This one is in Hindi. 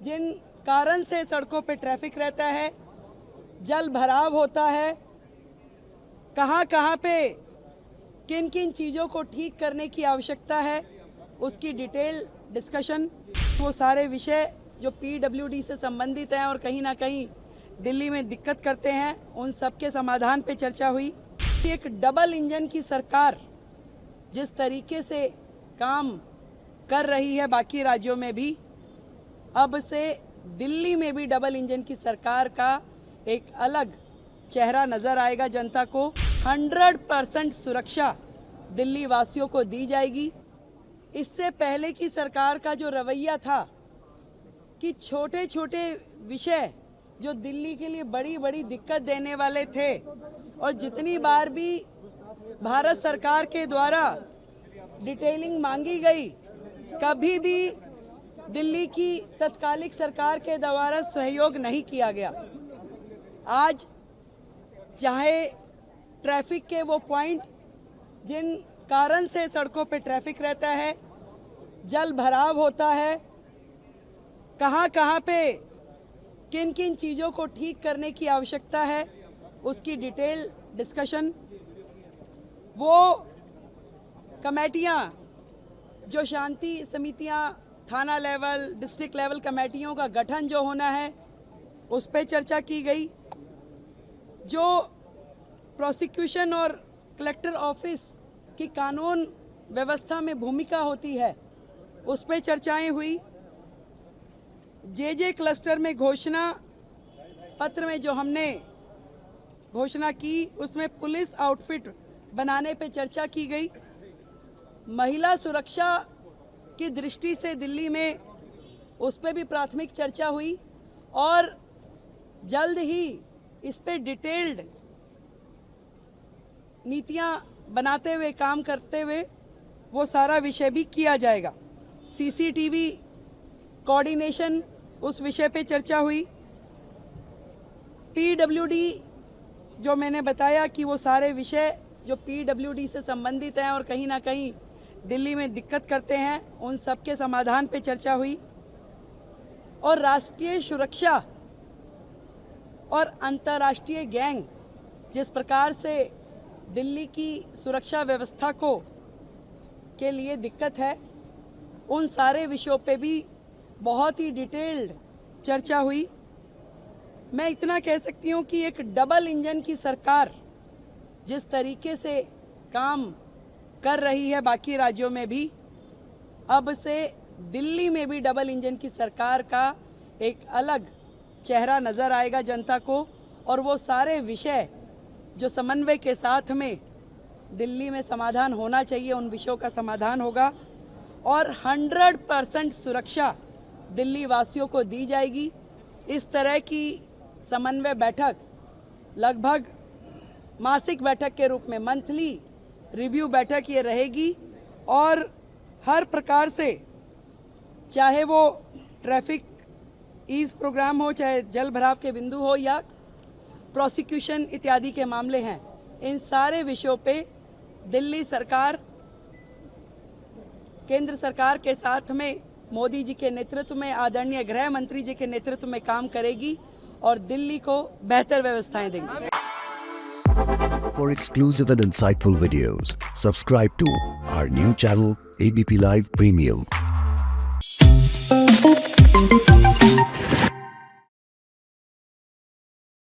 जिन कारण से सड़कों पे ट्रैफिक रहता है, जल भराव होता है, कहाँ कहाँ पे किन किन चीज़ों को ठीक करने की आवश्यकता है, उसकी डिटेल डिस्कशन, वो सारे विषय जो पीडब्ल्यूडी से संबंधित हैं और कहीं ना कहीं दिल्ली में दिक्कत करते हैं, उन सब के समाधान पे चर्चा हुई। एक डबल इंजन की सरकार जिस तरीके से काम कर रही है बाकी राज्यों में भी, अब से दिल्ली में भी डबल इंजन की सरकार का एक अलग चेहरा नजर आएगा जनता को। 100% सुरक्षा दिल्ली वासियों को दी जाएगी। इससे पहले की सरकार का जो रवैया था कि छोटे छोटे विषय जो दिल्ली के लिए बड़ी बड़ी दिक्कत देने वाले थे, और जितनी बार भी भारत सरकार के द्वारा डिटेलिंग मांगी गई, कभी भी दिल्ली की तत्कालिक सरकार के द्वारा सहयोग नहीं किया गया। आज चाहे ट्रैफिक के वो पॉइंट जिन कारण से सड़कों पे ट्रैफिक रहता है, जल भराव होता है, कहाँ कहाँ पे किन किन चीज़ों को ठीक करने की आवश्यकता है, उसकी डिटेल डिस्कशन, वो कमेटियाँ जो शांति समितियाँ, थाना लेवल, डिस्ट्रिक्ट लेवल कमेटियों का गठन जो होना है, उस पर चर्चा की गई। जो प्रोसिक्यूशन और कलेक्टर ऑफिस की कानून व्यवस्था में भूमिका होती है, उस पर चर्चाएं हुई। जे क्लस्टर में घोषणा पत्र में जो हमने घोषणा की, उसमें पुलिस आउटफिट बनाने पे चर्चा की गई। महिला सुरक्षा की दृष्टि से दिल्ली में उस पर भी प्राथमिक चर्चा हुई, और जल्द ही इस पे डिटेल्ड नीतियां बनाते हुए, काम करते हुए वो सारा विषय भी किया जाएगा। सीसीटीवी कोऑर्डिनेशन, उस विषय पे चर्चा हुई। पीडब्ल्यूडी जो मैंने बताया कि वो सारे विषय जो पीडब्ल्यूडी से संबंधित हैं और कहीं ना कहीं दिल्ली में दिक्कत करते हैं, उन सब के समाधान पे चर्चा हुई। और राष्ट्रीय सुरक्षा और अंतर्राष्ट्रीय गैंग जिस प्रकार से दिल्ली की सुरक्षा व्यवस्था को के लिए दिक्कत है, उन सारे विषयों पे भी बहुत ही डिटेल्ड चर्चा हुई। मैं इतना कह सकती हूँ कि एक डबल इंजन की सरकार जिस तरीके से काम कर रही है बाकी राज्यों में भी, अब से दिल्ली में भी डबल इंजन की सरकार का एक अलग चेहरा नजर आएगा जनता को। और वो सारे विषय जो समन्वय के साथ में दिल्ली में समाधान होना चाहिए, उन विषयों का समाधान होगा। और 100% सुरक्षा दिल्ली वासियों को दी जाएगी। इस तरह की समन्वय बैठक लगभग मासिक बैठक के रूप में, मंथली रिव्यू बैठक ये रहेगी। और हर प्रकार से, चाहे वो ट्रैफिक ईज प्रोग्राम हो, चाहे जल भराव के बिंदु हो, या प्रोसिक्यूशन इत्यादि के मामले हैं, इन सारे विषयों पे दिल्ली सरकार केंद्र सरकार के साथ में मोदी जी के नेतृत्व में, आदरणीय गृह मंत्री जी के नेतृत्व में काम करेगी और दिल्ली को बेहतर व्यवस्थाएं देंगी। For exclusive and insightful videos, subscribe to our new channel ABP Live Premium.